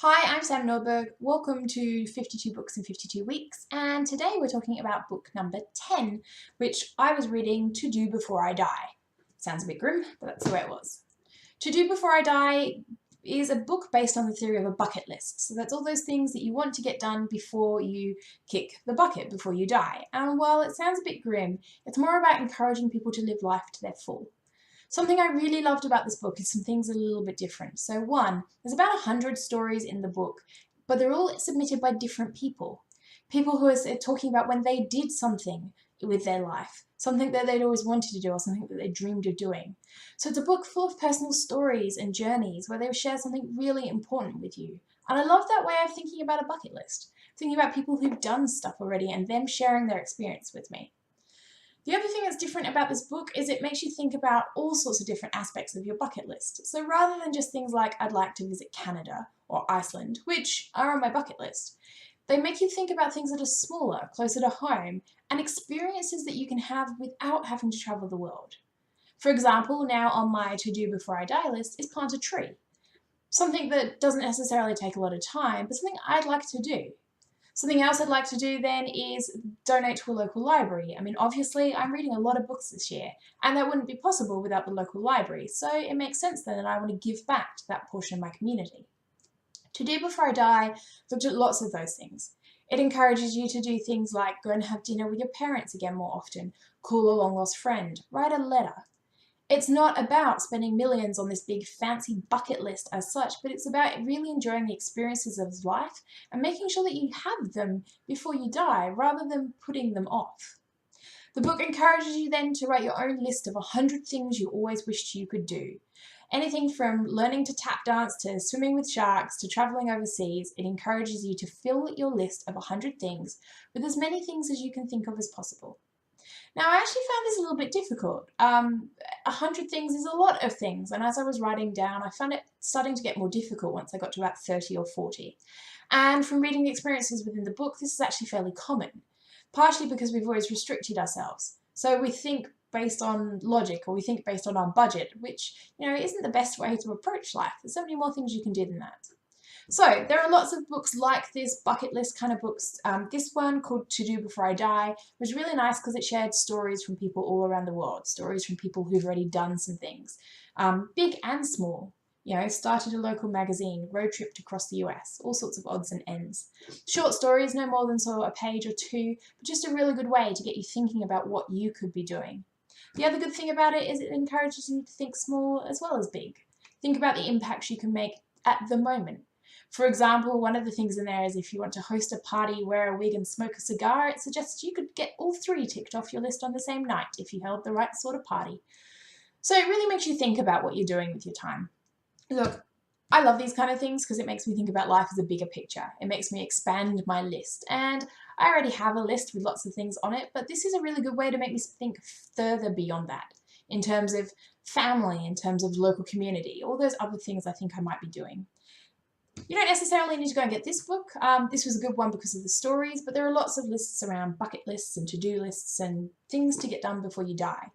Hi, I'm Sam Norberg. Welcome to 52 Books in 52 Weeks, and today we're talking about book number 10, which I was reading To Do Before I Die. Sounds a bit grim, but that's the way it was. To Do Before I Die is a book based on the theory of a bucket list. So that's all those things that you want to get done before you kick the bucket, before you die. And while it sounds a bit grim, it's more about encouraging people to live life to their full. Something I really loved about this book is some things a little bit different. So one, there's about 100 stories in the book, but they're all submitted by different people. People who are talking about when they did something with their life, something that they'd always wanted to do or something that they dreamed of doing. So it's a book full of personal stories and journeys where they share something really important with you. And I love that way of thinking about a bucket list, thinking about people who've done stuff already and them sharing their experience with me. The other thing that's different about this book is it makes you think about all sorts of different aspects of your bucket list. So rather than just things like I'd like to visit Canada or Iceland, which are on my bucket list, they make you think about things that are smaller, closer to home, and experiences that you can have without having to travel the world. For example, now on my to do before I die list is plant a tree. Something that doesn't necessarily take a lot of time, but something I'd like to do. Something else I'd like to do then is donate to a local library. I mean, obviously, I'm reading a lot of books this year, and that wouldn't be possible without the local library, so it makes sense then that I want to give back to that portion of my community. To Do Before I Die looked at lots of those things. It encourages you to do things like go and have dinner with your parents again more often, call a long lost friend, write a letter. It's not about spending millions on this big fancy bucket list as such, but it's about really enjoying the experiences of life and making sure that you have them before you die rather than putting them off. The book encourages you then to write your own list of 100 things you always wished you could do. Anything from learning to tap dance to swimming with sharks to travelling overseas, it encourages you to fill your list of 100 things with as many things as you can think of as possible. Now, I actually found this a little bit difficult. 100 things is a lot of things, and as I was writing down, I found it starting to get more difficult once I got to about 30 or 40. And from reading the experiences within the book, this is actually fairly common, partially because we've always restricted ourselves. So we think based on logic or we think based on our budget, which, isn't the best way to approach life. There's so many more things you can do than that. So there are lots of books like this, bucket list kind of books. This one called To Do Before I Die was really nice because it shared stories from people all around the world, stories from people who've already done some things, big and small. Started a local magazine, road tripped across the US, all sorts of odds and ends. Short stories, no more than sort of a page or two, but just a really good way to get you thinking about what you could be doing. The other good thing about it is it encourages you to think small as well as big. Think about the impacts you can make at the moment. For example, one of the things in there is if you want to host a party, wear a wig and smoke a cigar, it suggests you could get all three ticked off your list on the same night if you held the right sort of party. So it really makes you think about what you're doing with your time. Look, I love these kind of things because it makes me think about life as a bigger picture. It makes me expand my list. And I already have a list with lots of things on it, but this is a really good way to make me think further beyond that in terms of family, in terms of local community, all those other things I think I might be doing. You don't necessarily need to go and get this book. This was a good one because of the stories, but there are lots of lists around bucket lists and to-do lists and things to get done before you die.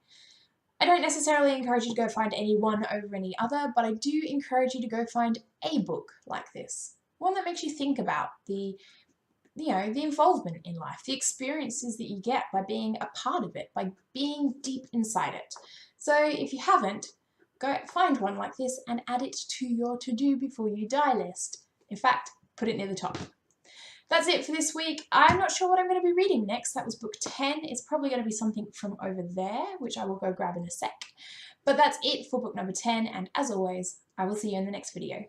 I don't necessarily encourage you to go find any one over any other, but I do encourage you to go find a book like this. One that makes you think about the involvement in life, the experiences that you get by being a part of it, by being deep inside it. So if you haven't, go find one like this and add it to your to-do before you die list. In fact, put it near the top. That's it for this week. I'm not sure what I'm going to be reading next. That was book 10. It's probably going to be something from over there, which I will go grab in a sec. But that's it for book number 10, and as always, I will see you in the next video.